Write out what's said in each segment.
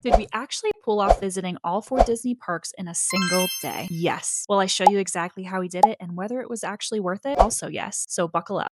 Did we actually pull off visiting all four Disney parks in a single day? Yes. Will I show you exactly how we did it and whether it was actually worth it? Also, yes. So buckle up.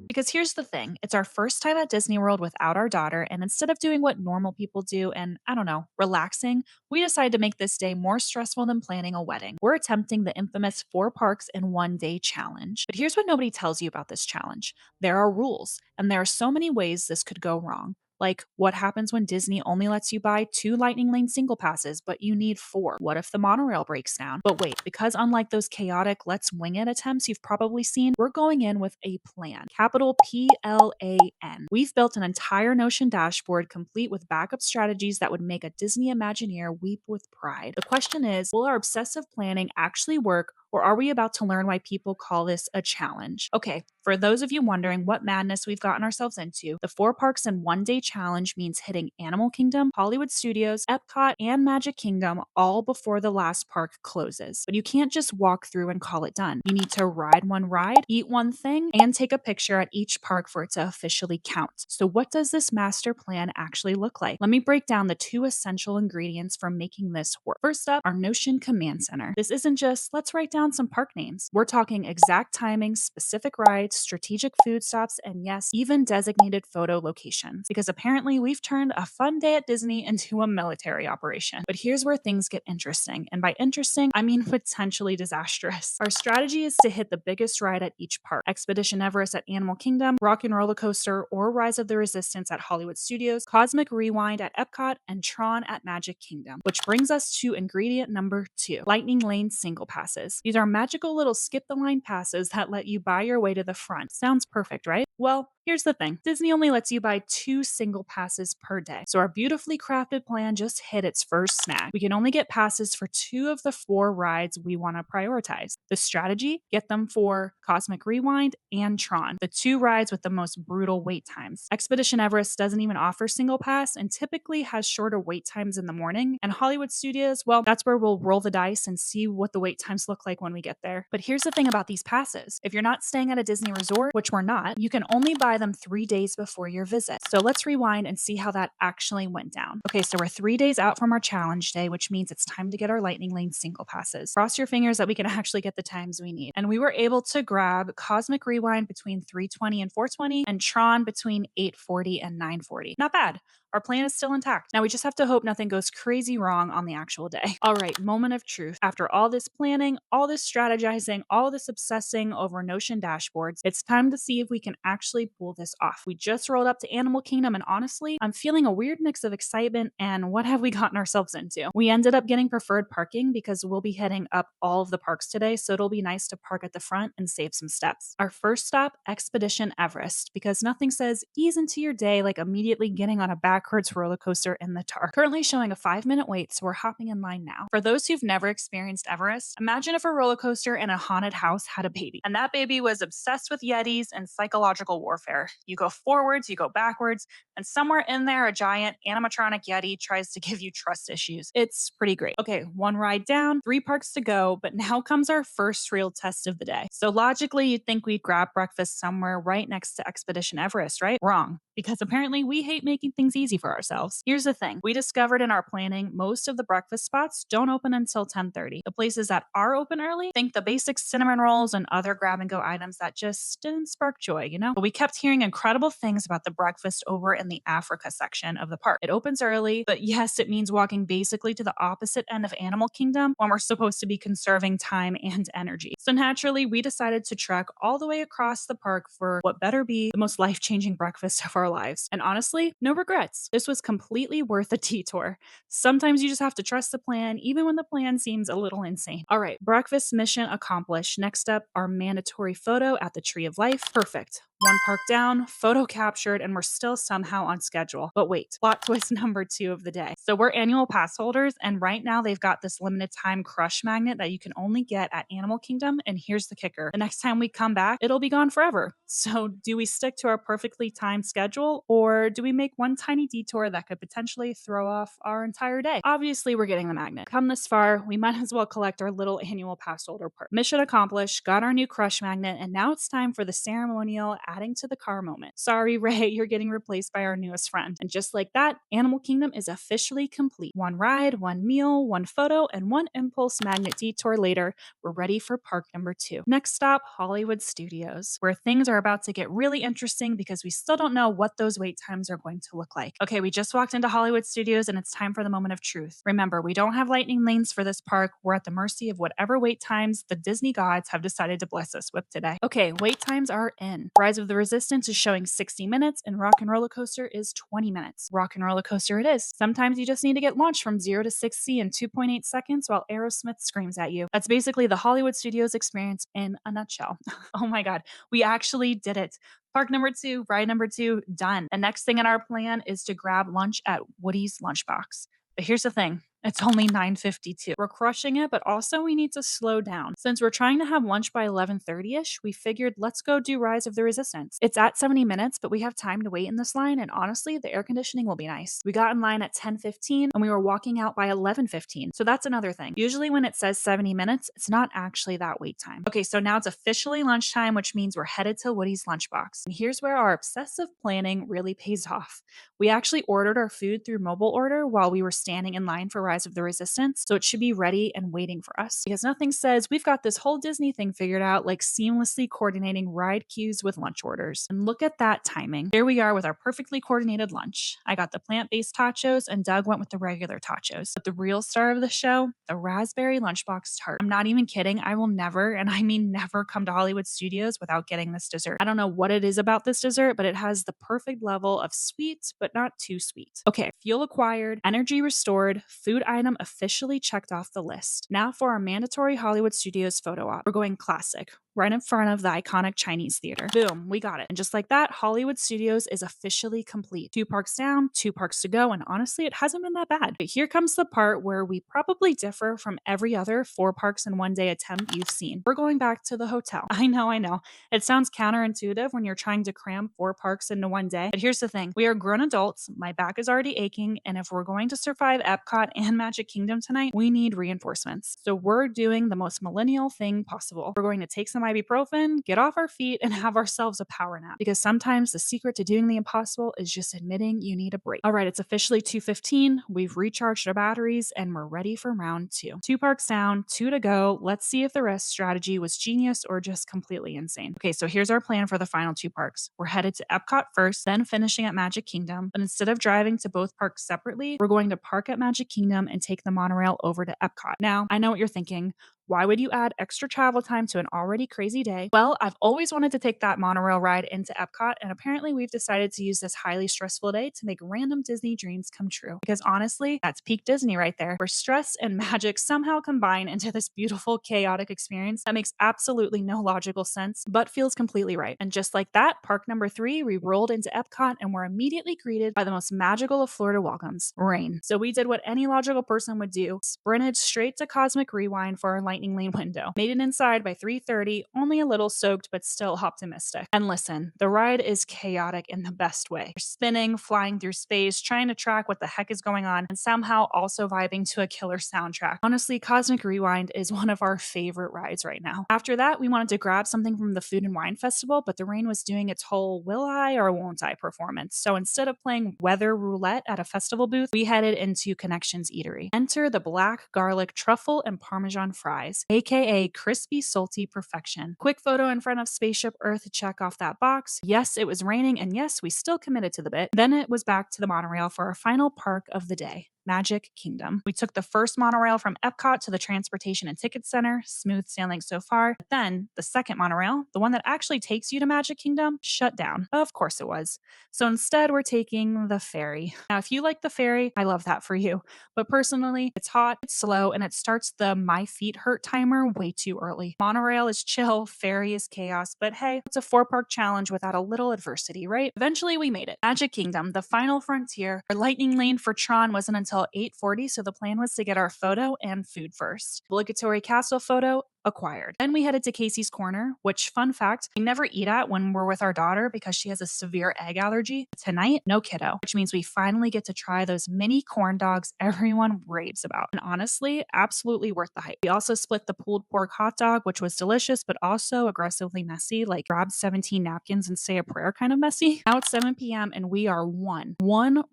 Because here's the thing, it's our first time at Disney World without our daughter, and instead of doing what normal people do and, I don't know, relaxing, we decided to make this day more stressful than planning a wedding. We're attempting the infamous 4 parks in 1 day challenge. But here's what nobody tells you about this challenge: there are rules, and there are so many ways this could go wrong. Like, what happens when Disney only lets you buy 2 Lightning Lane single passes, but you need 4? What if the monorail breaks down? But wait, because unlike those chaotic let's wing it attempts you've probably seen, we're going in with a plan. Capital PLAN. We've built an entire Notion dashboard complete with backup strategies that would make a Disney Imagineer weep with pride. The question is, will our obsessive planning actually work, or are we about to learn why people call this a challenge? Okay, for those of you wondering what madness we've gotten ourselves into, the 4 parks in 1 day challenge means hitting Animal Kingdom, Hollywood Studios, Epcot, and Magic Kingdom all before the last park closes. But you can't just walk through and call it done. You need to ride one ride, eat one thing, and take a picture at each park for it to officially count. So what does this master plan actually look like? Let me break down the 2 essential ingredients for making this work. First up, our Notion Command Center. This isn't just let's write down some park names. We're talking exact timings, specific rides, strategic food stops, and yes, even designated photo locations. Because apparently we've turned a fun day at Disney into a military operation. But here's where things get interesting. And by interesting, I mean potentially disastrous. Our strategy is to hit the biggest ride at each park: Expedition Everest at Animal Kingdom, Rock and Roller Coaster or Rise of the Resistance at Hollywood Studios, Cosmic Rewind at Epcot, and TRON at Magic Kingdom. Which brings us to ingredient number 2, Lightning Lane single passes. These are magical little skip the line passes that let you buy your way to the front. Sounds perfect, right? Well, here's the thing. Disney only lets you buy 2 single passes per day. So our beautifully crafted plan just hit its first snag. We can only get passes for 2 of the 4 rides we want to prioritize. The strategy: get them for Cosmic Rewind and Tron, the 2 rides with the most brutal wait times. Expedition Everest doesn't even offer single pass and typically has shorter wait times in the morning. And Hollywood Studios, well, that's where we'll roll the dice and see what the wait times look like when we get there. But here's the thing about these passes. If you're not staying at a Disney resort, which we're not, you can only buy them 3 days before your visit. So let's rewind and see how that actually went down. Okay, so we're 3 days out from our challenge day, which means it's time to get our Lightning Lane single passes. Cross your fingers that we can actually get the times we need. And we were able to grab Cosmic Rewind between 3:20 and 4:20 and Tron between 8:40 and 9:40. Not bad. Our plan is still intact. Now we just have to hope nothing goes crazy wrong on the actual day. All right, moment of truth. After all this planning, all this strategizing, all this obsessing over Notion dashboards, it's time to see if we can actually pull this off. We just rolled up to Animal Kingdom, and honestly, I'm feeling a weird mix of excitement and what have we gotten ourselves into? We ended up getting preferred parking because we'll be heading up all of the parks today, so it'll be nice to park at the front and save some steps. Our first stop, Expedition Everest, because nothing says ease into your day like immediately getting on a backwards roller coaster in the dark. Currently showing a 5-minute wait, so we're hopping in line now. For those who've never experienced Everest, imagine if a roller coaster in a haunted house had a baby, and that baby was obsessed with Yetis and psychological warfare. You go forwards, you go backwards, and somewhere in there, a giant animatronic Yeti tries to give you trust issues. It's pretty great. Okay, 1 ride down, 3 parks to go, but now comes our first real test of the day. So logically, you'd think we'd grab breakfast somewhere right next to Expedition Everest, right? Wrong. Because apparently we hate making things easy for ourselves. Here's the thing. We discovered in our planning, most of the breakfast spots don't open until 10:30. The places that are open early, think the basic cinnamon rolls and other grab-and-go items that just didn't spark joy, you know? But we kept hearing incredible things about the breakfast over in the Africa section of the park. It opens early, but yes, it means walking basically to the opposite end of Animal Kingdom when we're supposed to be conserving time and energy. So naturally, we decided to trek all the way across the park for what better be the most life-changing breakfast of our lives. And honestly, no regrets. This was completely worth a detour. Sometimes you just have to trust the plan, even when the plan seems a little insane. All right, breakfast mission accomplished. Next up, our mandatory photo at the Tree of Life. Perfect. 1 park down, photo captured, and we're still somehow on schedule. But wait, plot twist number 2 of the day. So we're annual pass holders, and right now they've got this limited time crush magnet that you can only get at Animal Kingdom. And here's the kicker: the next time we come back, it'll be gone forever. So do we stick to our perfectly timed schedule, or do we make one tiny detour that could potentially throw off our entire day? Obviously, we're getting the magnet. Come this far, we might as well collect our little annual pass holder perk. Mission accomplished, got our new crush magnet, and now it's time for the ceremonial adding to the car moment. Sorry, Ray, you're getting replaced by our newest friend. And just like that, Animal Kingdom is officially complete. One ride, one meal, one photo, and one impulse magnet detour later, we're ready for park number 2. Next stop, Hollywood Studios, where things are about to get really interesting because we still don't know what those wait times are going to look like. Okay, we just walked into Hollywood Studios and it's time for the moment of truth. Remember, we don't have lightning lanes for this park. We're at the mercy of whatever wait times the Disney gods have decided to bless us with today. Okay, wait times are in. Rise of the Resistance is showing 60 minutes and Rock and Roller Coaster is 20 minutes. Rock and Roller Coaster it is. Sometimes you just need to get launched from 0 to 6C in 2.8 seconds while Aerosmith screams at you. That's basically the Hollywood Studios experience in a nutshell. Oh my god, we actually did it. Park number 2, ride number 2, done. The next thing in our plan is to grab lunch at Woody's Lunchbox. But here's the thing. It's only 9:52. We're crushing it, but also we need to slow down. Since we're trying to have lunch by 11:30ish, we figured let's go do Rise of the Resistance. It's at 70 minutes, but we have time to wait in this line, and honestly, the air conditioning will be nice. We got in line at 10:15 and we were walking out by 11:15. So that's another thing. Usually when it says 70 minutes, it's not actually that wait time. Okay, so now it's officially lunchtime, which means we're headed to Woody's Lunchbox. And here's where our obsessive planning really pays off. We actually ordered our food through mobile order while we were standing in line for Rise of the Resistance, so it should be ready and waiting for us. Because nothing says we've got this whole Disney thing figured out like seamlessly coordinating ride queues with lunch orders. And look at that timing. Here we are with our perfectly coordinated lunch. I got the plant-based tachos and Doug went with the regular tachos. But the real star of the show, the raspberry lunchbox tart. I'm not even kidding. I will never, and I mean never, come to Hollywood Studios without getting this dessert. I don't know what it is about this dessert, but it has the perfect level of sweet, but not too sweet. Okay, fuel acquired, energy restored, food item officially checked off the list. Now for our mandatory Hollywood Studios photo op. We're going classic, right in front of the iconic Chinese theater. Boom, we got it. And just like that, Hollywood Studios is officially complete. 2 parks down, 2 parks to go, and honestly, it hasn't been that bad. But here comes the part where we probably differ from every other 4 parks in one day attempt you've seen. We're going back to the hotel. I know. It sounds counterintuitive when you're trying to cram 4 parks into one day, but here's the thing. We are grown adults, my back is already aching, and if we're going to survive Epcot and Magic Kingdom tonight, we need reinforcements. So we're doing the most millennial thing possible. We're going to take some ibuprofen, get off our feet, and have ourselves a power nap. Because sometimes the secret to doing the impossible is just admitting you need a break. All right, it's officially 2:15. We've recharged our batteries and we're ready for round 2. 2 parks down, 2 to go. Let's see if the rest strategy was genius or just completely insane. Okay, so here's our plan for the final 2 parks. We're headed to Epcot first, then finishing at Magic Kingdom. But instead of driving to both parks separately, we're going to park at Magic Kingdom and take the monorail over to Epcot. Now, I know what you're thinking. Why would you add extra travel time to an already crazy day? Well, I've always wanted to take that monorail ride into Epcot, and apparently we've decided to use this highly stressful day to make random Disney dreams come true. Because honestly, that's peak Disney right there, where stress and magic somehow combine into this beautiful, chaotic experience that makes absolutely no logical sense, but feels completely right. And just like that, park number 3, we rolled into Epcot and were immediately greeted by the most magical of Florida welcomes, rain. So we did what any logical person would do, sprinted straight to Cosmic Rewind for our lightning lane window. Made it inside by 3:30, only a little soaked, but still optimistic. And listen, the ride is chaotic in the best way. You're spinning, flying through space, trying to track what the heck is going on, and somehow also vibing to a killer soundtrack. Honestly, Cosmic Rewind is one of our favorite rides right now. After that, we wanted to grab something from the Food and Wine Festival, but the rain was doing its whole will I or won't I performance. So instead of playing weather roulette at a festival booth, we headed into Connections Eatery. Enter the black garlic truffle and parmesan fries, aka crispy salty perfection. Quick photo in front of Spaceship Earth to check off that box. Yes, it was raining, and yes, we still committed to the bit. Then it was back to the monorail for our final park of the day, Magic Kingdom. We took the first monorail from Epcot to the Transportation and Ticket Center, smooth sailing so far. But then the second monorail, the one that actually takes you to Magic Kingdom, shut down. Of course it was. So instead, we're taking the ferry. Now, if you like the ferry, I love that for you. But personally, it's hot, it's slow, and it starts the my feet hurt timer way too early. Monorail is chill, ferry is chaos, but hey, it's a 4-park challenge without a little adversity, right? Eventually, we made it. Magic Kingdom, the final frontier. Our lightning lane for TRON wasn't until 8:40, so the plan was to get our photo and food first. Obligatory castle photo acquired. Then we headed to Casey's Corner, which, fun fact, we never eat at when we're with our daughter because she has a severe egg allergy. Tonight, no kiddo, which means we finally get to try those mini corn dogs everyone raves about. And honestly, absolutely worth the hype. We also split the pulled pork hot dog, which was delicious, but also aggressively messy, like grab 17 napkins and say a prayer kind of messy. Now it's 7 p.m. and we are one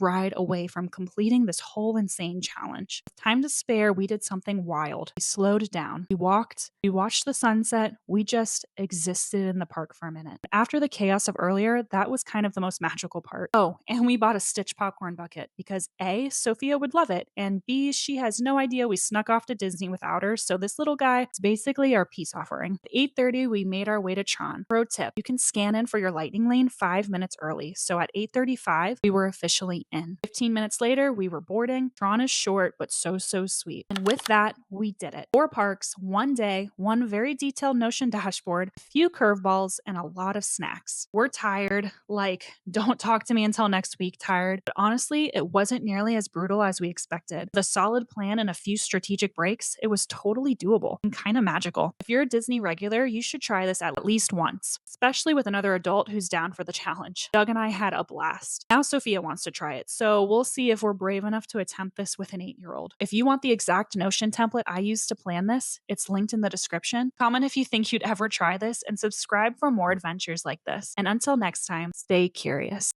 ride away from completing this whole insane challenge. With time to spare, we did something wild. We slowed down. We walked. We watched the sunset. We just existed in the park for a minute. After the chaos of earlier, that was kind of the most magical part. Oh, and we bought a Stitch popcorn bucket because A, Sophia would love it, and B, she has no idea we snuck off to Disney without her, so this little guy is basically our peace offering. At 8:30, we made our way to TRON. Pro tip, you can scan in for your lightning lane 5 minutes early, so at 8:35, we were officially in. 15 minutes later, we were boarding. TRON is short, but so sweet. And with that, we did it. 4 parks, 1 day, one very detailed Notion dashboard, a few curveballs, and a lot of snacks. We're tired, like, don't talk to me until next week tired, but honestly, it wasn't nearly as brutal as we expected. With a solid plan and a few strategic breaks, it was totally doable and kind of magical. If you're a Disney regular, you should try this at least once, especially with another adult who's down for the challenge. Doug and I had a blast. Now Sophia wants to try it, so we'll see if we're brave enough to attempt this with an 8-year-old. If you want the exact Notion template I used to plan this, it's linked in the description. Comment if you think you'd ever try this and subscribe for more adventures like this. And until next time, stay curious.